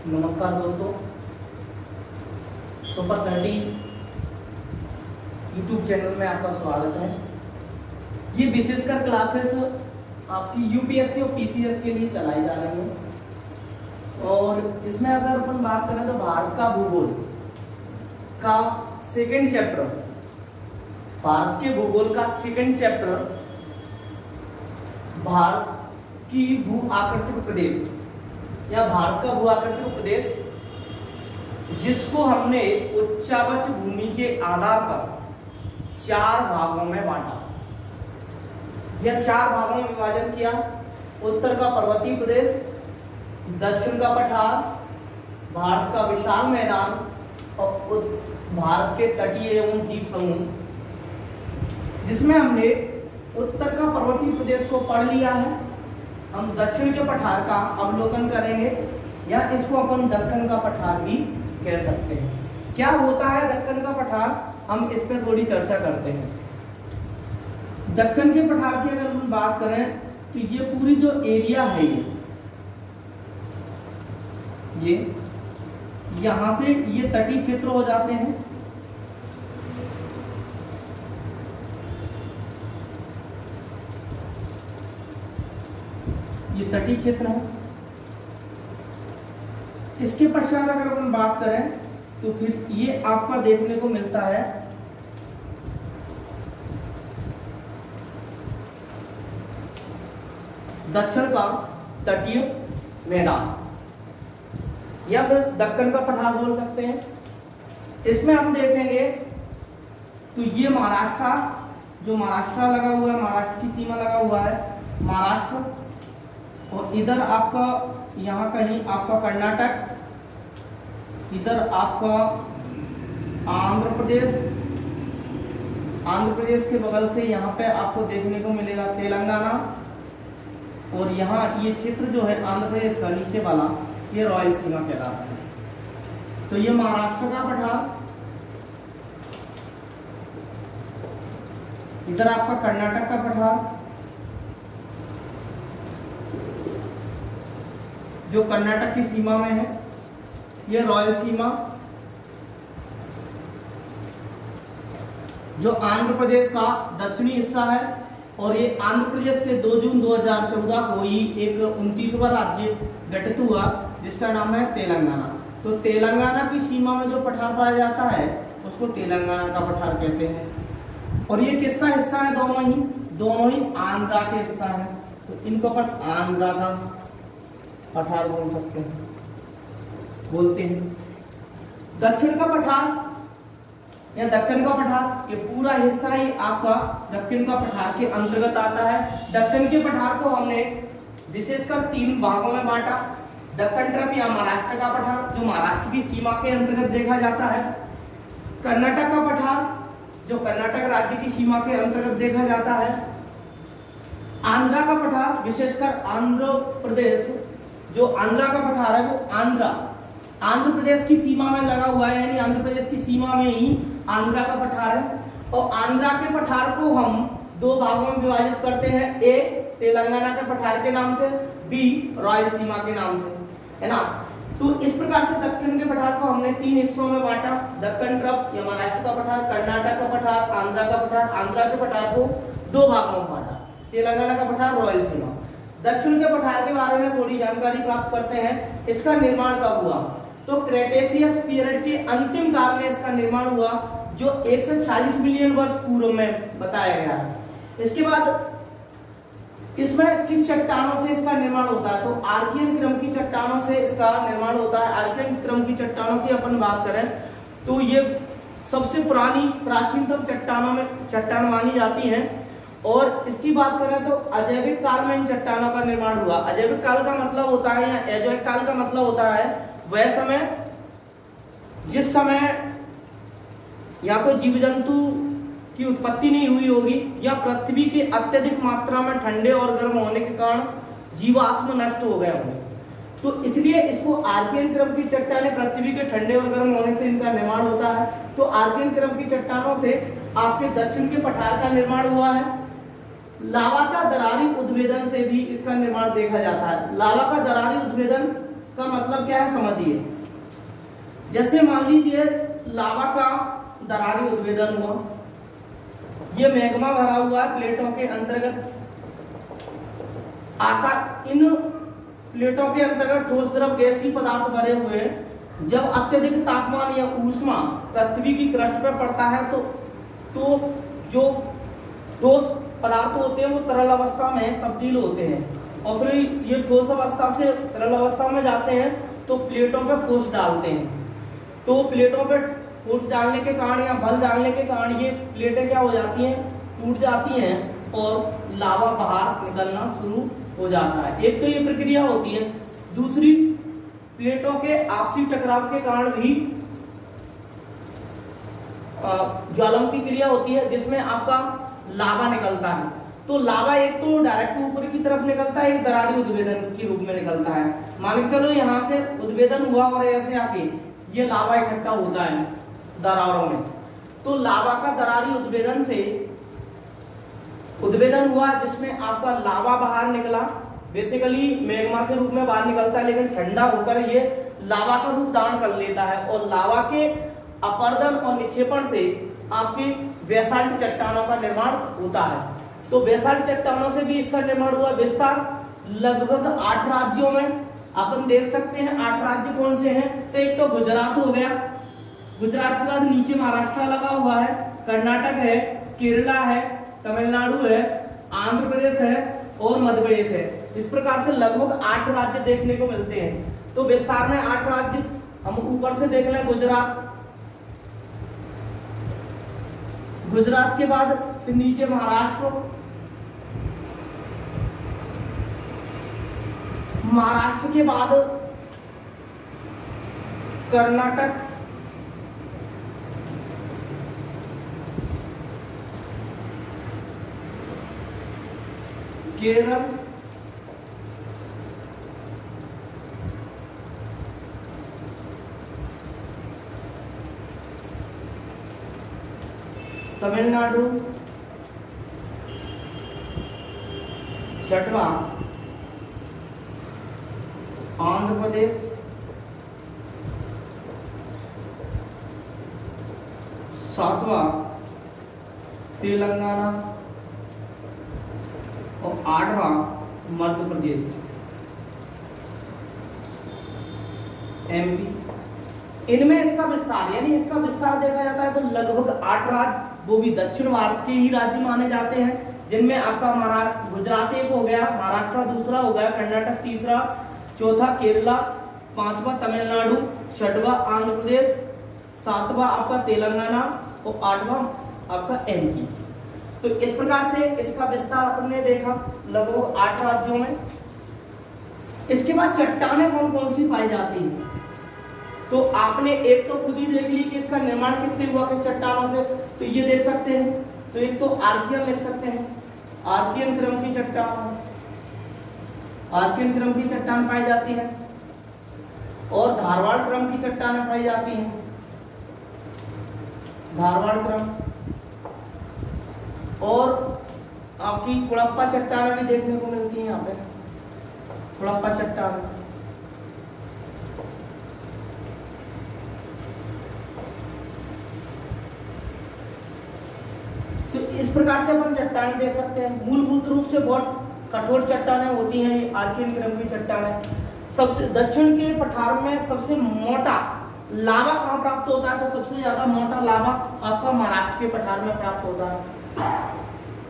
नमस्कार दोस्तों, super 30 YouTube channel में आपका स्वागत है। ये विशेषकर क्लासेस आपकी यूपीएससी और पीसीएस के लिए चलाई जा रही हैं और इसमें अगर अपन बात करें तो भारत का भूगोल का सेकंड चैप्टर, भारत के भूगोल का सेकंड चैप्टर भारत की भू आकृतिक प्रदेश या भारत का भू आकृतिक प्रदेश, जिसको हमने उच्चावच भूमि के आधार पर 4 भागों में बांटा या 4 भागों में विभाजन किया। उत्तर का पर्वतीय प्रदेश, दक्षिण का पठार, भारत का विशाल मैदान और भारत के तटीय एवं द्वीप समूह, जिसमें हमने उत्तर का पर्वतीय प्रदेश को पढ़ लिया है। हम दक्षिण के पठार का अवलोकन करेंगे या इसको अपन दक्कन का पठार भी कह सकते हैं। क्या होता है दक्कन का पठार, हम इस पे थोड़ी चर्चा करते हैं। दक्कन के पठार की अगर हम बात करें तो ये पूरी जो एरिया है, ये यहां से ये तटीय क्षेत्र हो जाते हैं। ये तटीय क्षेत्र है। इसके पश्चात अगर अपन बात करें तो फिर ये आपका देखने को मिलता है दक्षिण का तटीय मैदान या फिर दक्कन का पठार बोल सकते हैं। इसमें हम देखेंगे तो ये महाराष्ट्र, जो महाराष्ट्र लगा हुआ है, महाराष्ट्र की सीमा लगा हुआ है महाराष्ट्र, और इधर आपका यहाँ कहीं आपका कर्नाटक, इधर आपका आंध्र प्रदेश, आंध्र प्रदेश के बगल से यहाँ पे आपको देखने को मिलेगा तेलंगाना, और यहाँ ये क्षेत्र जो है आंध्र प्रदेश का नीचे वाला, ये रॉयल सीमा कहलाता है। तो ये महाराष्ट्र का पठार, इधर आपका कर्नाटक का पठार, जो कर्नाटक की सीमा में है, ये रॉयल सीमा, जो आंध्र प्रदेश का दक्षिणी हिस्सा है, और ये आंध्र प्रदेश से 2 जून 2014 को ही एक 29वां राज्य गठित हुआ जिसका नाम है तेलंगाना। तो तेलंगाना की सीमा में जो पठार पाया जाता है उसको तेलंगाना का पठार कहते हैं। और ये किसका हिस्सा है? दोनों ही आंध्रा के हिस्सा है, तो इनको अपन आंध्रा का पठार बोल सकते हैं, बोलते हैं। दक्षिण का पठार या दक्कन का पठार, ये पूरा हिस्सा ही आपका दक्षिण का पठार के अंतर्गत आता है। दक्कन के पठार को हमने विशेषकर 3 भागों में बांटा। दक्कन ट्रप या महाराष्ट्र का पठार, जो महाराष्ट्र की सीमा के अंतर्गत देखा जाता है। कर्नाटक का पठार, जो कर्नाटक राज्य की सीमा के अंतर्गत देखा जाता है। आंध्रा का पठार, विशेषकर आंध्र प्रदेश, जो आंध्रा का पठार है वो आंध्र प्रदेश की सीमा में लगा हुआ है, यानी आंध्र प्रदेश की सीमा में ही आंध्रा का पठार है। और आंध्रा के पठार को हम 2 भागों में विभाजित करते हैं, ए तेलंगाना के पठार के नाम से, बी रॉयल सीमा के नाम से, है ना। तो इस प्रकार से दक्कन के पठार को हमने 3 हिस्सों में बांटा। दक्कन ट्रप या महाराष्ट्र का पठार, कर्नाटक का पठार, आंध्रा का पठार। आंध्रा के पठार को 2 भागों में बांटा, तेलंगाना का पठार, रॉयल सीमा। दक्षिण के पठार के बारे में थोड़ी जानकारी प्राप्त करते हैं। इसका निर्माण कब हुआ? तो क्रेटेशियस पीरियड के अंतिम काल में इसका निर्माण हुआ, जो 140 मिलियन वर्ष पूर्व में बताया गया है। इसके बाद इसमें किस चट्टानों से इसका निर्माण होता है? तो आर्कियन क्रम की चट्टानों से इसका निर्माण होता है। आर्कियन क्रम की चट्टानों की अपन बात करें तो ये सबसे पुरानी प्राचीनतम चट्टानों में चट्टान मानी जाती है। और इसकी बात करें तो अजैविक काल में इन चट्टानों का निर्माण हुआ। अजैविक काल का मतलब होता है, या एजोइक काल का मतलब होता है वह समय जिस समय या तो जीव जंतु की उत्पत्ति नहीं हुई होगी, या पृथ्वी के अत्यधिक मात्रा में ठंडे और गर्म होने के कारण जीवाश्म नष्ट हो गए होंगे। तो इसलिए इसको आर्कियन क्रम की चट्टानें, पृथ्वी के ठंडे और गर्म होने से इनका निर्माण होता है। तो आर्कियन क्रम की चट्टानों से आपके दक्षिण के पठार का निर्माण हुआ है। लावा का दरारी उद्भेदन से भी इसका निर्माण देखा जाता है। लावा का दरारी उद्भेदन का मतलब क्या है समझिए। जैसे मान लीजिए लावा का दरारी उद्भेदन हुआ, ये मैग्मा भरा हुआ है प्लेटों के अंतर्गत, आकार इन प्लेटों के अंतर्गत ठोस द्रव गैसीय पदार्थ भरे हुए हैं। जब अत्यधिक तापमान या ऊष्मा पृथ्वी की क्रस्ट पर पड़ता है तो जो ठोस पदार्थ होते हैं वो तरल अवस्था में तब्दील होते हैं और फिर ये ठोस अवस्था से तरल अवस्था में जाते हैं तो प्लेटों पर फोर्स डालते हैं। तो प्लेटों पर फोर्स डालने के कारण या बल डालने के कारण ये प्लेटें क्या हो जाती हैं, टूट जाती हैं और लावा बाहर निकलना शुरू हो जाता है। एक तो ये प्रक्रिया होती है, दूसरी प्लेटों के आपसी टकराव के कारण भी ज्वालामुखी क्रिया होती है जिसमें आपका लावा निकलता है। तो लावा एक तो डायरेक्ट ऊपर की तरफ निकलता है, एक दरारी उद्भेदन के रूप में निकलता है। मान के चलो यहाँ से उद्भेदन हुआ और ऐसे आके ये लावा इकट्ठा होता है दरारों में। तो लावा का दरारी उद्भेदन से उद्भेदन हुआ जिसमें आपका लावा बाहर निकला, बेसिकली मैग्मा के रूप में बाहर निकलता है, लेकिन ठंडा होकर ये लावा का रूप धारण कर लेता है और लावा के अपर्दन और निक्षेपण से आपके बेसाल्ट चट्टानों का निर्माण होता है। तो बेसाल्ट चट्टानों से भी इसका निर्माण हुआ। विस्तार लगभग 8 राज्यों में अपन देख सकते हैं। 8 राज्य कौन से हैं? तो एक तो गुजरात हो गया, गुजरात के बाद नीचे महाराष्ट्र लगा हुआ है, कर्नाटक है, केरला है, तमिलनाडु है, आंध्र प्रदेश है और मध्य प्रदेश है। इस प्रकार से लगभग 8 राज्य देखने को मिलते हैं। तो विस्तार में 8 राज्य हम ऊपर से देख लें। गुजरात के बाद फिर नीचे महाराष्ट्र, महाराष्ट्र के बाद कर्नाटक, केरल, तमिलनाडु, छठवां आंध्र प्रदेश, सातवां तेलंगाना और 8वां मध्य प्रदेश MP। इनमें इसका विस्तार यानी इसका विस्तार देखा जाता है तो लगभग 8 राज्य, वो भी दक्षिण भारत के ही राज्य माने जाते हैं, जिनमें आपका गुजरात एक हो गया, महाराष्ट्र दूसरा हो गया, कर्नाटक तीसरा, चौथा केरला, 5वां तमिलनाडु, 6वां आंध्र प्रदेश, 7वां आपका तेलंगाना और 8वां आपका MP। तो इस प्रकार से इसका विस्तार अपन ने देखा लगभग 8 राज्यों में। इसके बाद चट्टानें कौन कौन सी पाई जाती हैं? तो आपने एक तो खुद ही देख ली कि इसका निर्माण किससे हुआ, किस चट्टानों से। तो ये देख सकते हैं, तो एक तो आर्कियन लिख सकते हैं, आर्कियन क्रम की चट्टान, आर्कियन क्रम की चट्टान पाई जाती है और धारवाड़ क्रम की चट्टानें पाई जाती हैं, धारवाड़ क्रम, और आपकी कुड़प्पा चट्टानें भी देखने को मिलती हैं यहाँ पे, कुड़प्पा चट्टान। तो इस प्रकार से अपन चट्टानें देख सकते हैं। मूलभूत रूप से बहुत कठोर चट्टानें होती हैं ये आर्कियन क्रम की चट्टानें। सबसे दक्षिण के पठार में सबसे मोटा लावा कहाँ प्राप्त होता है? तो सबसे ज्यादा मोटा लावा आपका महाराष्ट्र के पठार में प्राप्त होता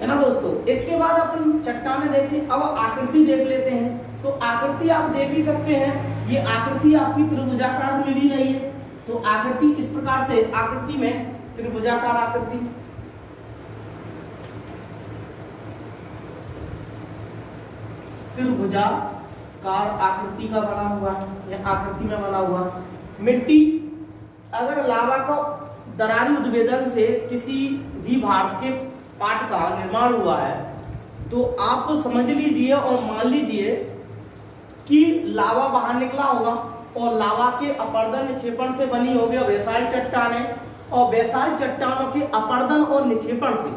है ना दोस्तों। इसके बाद अपन चट्टानें देखें, अब आकृति देख लेते हैं। तो आकृति आप देख ही सकते हैं, ये आकृति आपकी त्रिभुजाकार मिल ही रही है। तो आकृति इस प्रकार से, आकृति में त्रिभुजाकार आकृति, त्रिभुजाकार आकृति का बना हुआ है, यह आकृति में बना हुआ। मिट्टी, अगर लावा का दरारी उद्भेदन से किसी भी भाग के पार्ट का निर्माण हुआ है तो आप समझ लीजिए और मान लीजिए कि लावा बाहर निकला होगा और लावा के अपर्दन निक्षेपण से बनी होगी बेसाल्ट चट्टानें, और बेसाल्ट चट्टानों के अपर्दन और निक्षेपण से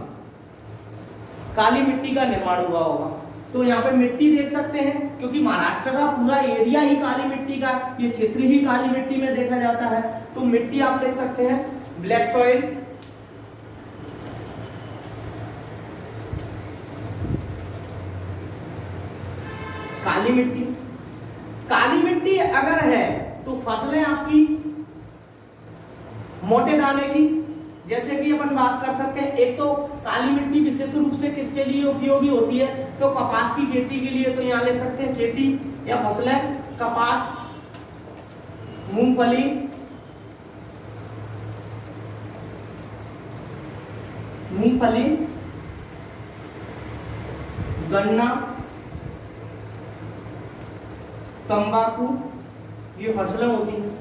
काली मिट्टी का निर्माण हुआ होगा। तो यहाँ पे मिट्टी देख सकते हैं, क्योंकि महाराष्ट्र का पूरा एरिया ही काली मिट्टी का, ये क्षेत्र ही काली मिट्टी में देखा जाता है। तो मिट्टी आप लिख सकते हैं ब्लैक सॉइल, काली मिट्टी। काली मिट्टी अगर है तो फसलें आपकी मोटे दाने की, जैसे कि अपन बात कर सकते हैं, एक तो काली मिट्टी विशेष रूप से किसके लिए उपयोगी होती है, तो कपास की खेती के लिए। तो यहाँ ले सकते हैं खेती या फसलें, कपास, मूंगफली, गन्ना, तंबाकू, ये फसलें होती हैं।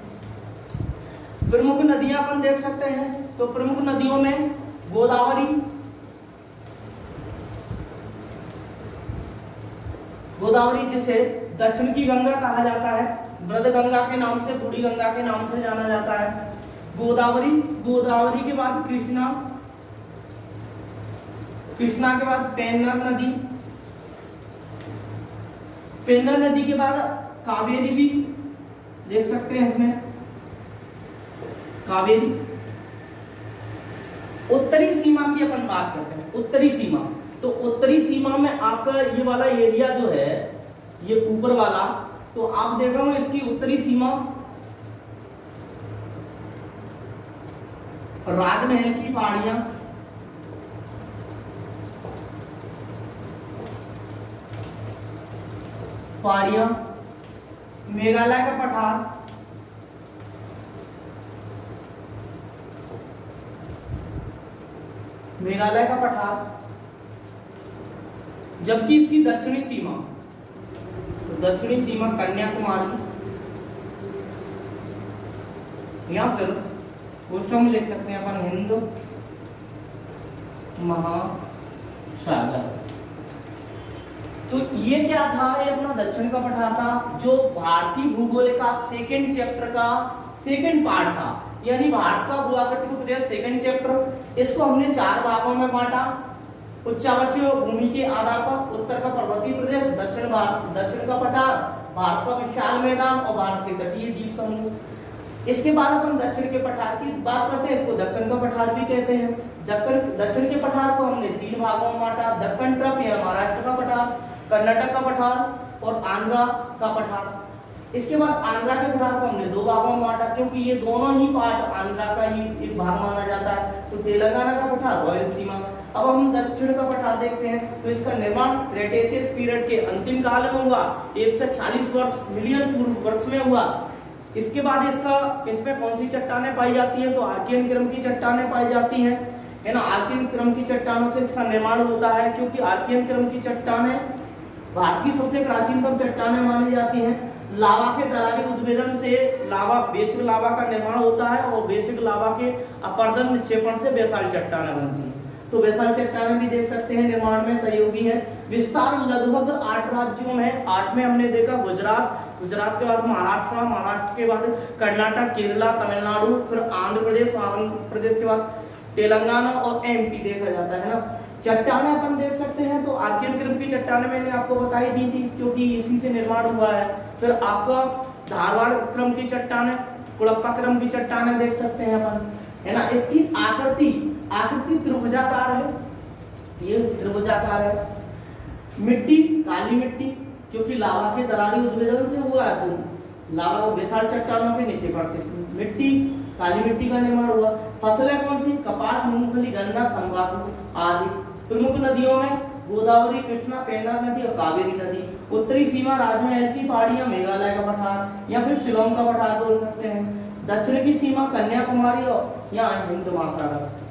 प्रमुख नदियां अपन देख सकते हैं, तो प्रमुख नदियों में गोदावरी जिसे दक्षिण की गंगा कहा जाता है, वृद्ध गंगा के नाम से, बूढ़ी गंगा के नाम से जाना जाता है। गोदावरी के बाद कृष्णा के बाद पेन्नर नदी के बाद कावेरी भी देख सकते हैं इसमें, कावेरी। उत्तरी सीमा की अपन बात करते हैं, उत्तरी सीमा। तो उत्तरी सीमा में आपका ये वाला एरिया जो है, ये ऊपर वाला, तो आप देखो इसकी उत्तरी सीमा राजमहल की पहाड़ियां, मेघालय का पठार, जबकि इसकी दक्षिणी सीमा कन्याकुमारी, या फिर क्वेश्चन में लिख सकते हैं अपन हिंद महासागर। तो ये क्या था, ये अपना दक्षिण का पठार था, जो भारतीय भूगोल का सेकंड चैप्टर का सेकंड पार्ट था, यानी भारत का भूआकृतिक प्रदेश सेकंड चैप्टर। इसको हमने 4 भागों में बांटा, उच्चावचीय भूमि के आधार पर। उत्तर का पर्वतीय प्रदेश, दक्षिण का पठार, भारत का विशाल मैदान और भारत के तटीय द्वीप समूह। इसके बाद अपन दक्षिण के पठार की बात करते हैं, इसको दक्कन का पठार भी कहते हैं। दक्षिण के पठार को हमने 3 भागों में बांटा, दक्कन ट्रप या महाराष्ट्र का पठार, कर्नाटक का पठार और आंध्रा का पठार। इसके बाद आंध्रा के पठार को हमने 2 भागों में बांटा, क्योंकि ये दोनों ही पार्ट आंध्रा का ही एक भाग माना जाता है। तो तेलंगाना का पठार, रॉयल सीमा। अब हम दक्षिण का पठार देखते हैं, तो इसका निर्माण क्रेटेशियस पीरियड के अंतिम काल में हुआ, 140 मिलियन पूर्व वर्ष में हुआ। इसके बाद इसमें कौन सी चट्टानें पाई जाती हैं, तो आर्कियन क्रम की चट्टानें पाई जाती हैं, है ना। आर्कियन क्रम की चट्टानों से इसका निर्माण होता है, क्योंकि आर्कियन क्रम की चट्टानें भारत की सबसे प्राचीनतम चट्टानें मानी जाती हैं। लावा के दरारी उद्भेदन से बेसिक लावा का निर्माण होता है, और बेसिक लावा के अपर्दन निक्षेपण से बेसाल्ट चट्टानें बनती हैं। तो बेसाल्ट चट्टानें भी देख सकते हैं निर्माण में सहयोगी है। विस्तार लगभग 8 राज्यों में, 8 में हमने देखा गुजरात के बाद महाराष्ट्र के बाद कर्नाटक, केरला, तमिलनाडु, फिर आंध्र प्रदेश के बाद तेलंगाना और एमपी देखा जाता है ना। चट्टानें अपन देख सकते हैं, तो आर्कियन क्रम की चट्टानें मैंने आपको बताई दी थी, क्योंकि इसी से निर्माण हुआ है। फिर आपका धारवाड़ क्रम की चट्टानें, कुड़प्पा क्रम की चट्टानें देख सकते हैं अपन, है ना। इसकी आकृति त्रिभुजाकार है, ये त्रिभुजाकार है। मिट्टी काली मिट्टी, क्योंकि लावा के दरारी उद्भेदन से हुआ है, तो लावा बेसाल्ट चट्टानों के नीचे पर से मिट्टी, काली मिट्टी का निर्माण हुआ। फसलें कौन सी, कपास, मूंगफली, गन्ना, तंबाकू आदि। प्रमुख नदियों में गोदावरी, कृष्णा, पेन्नर नदी और कावेरी नदी। उत्तरी सीमा राजमहल की पहाड़ियां, मेघालय का पठार या फिर शिलोंग का पठार बोल सकते हैं। दक्षिण की सीमा कन्याकुमारी और या हिंद महासागर।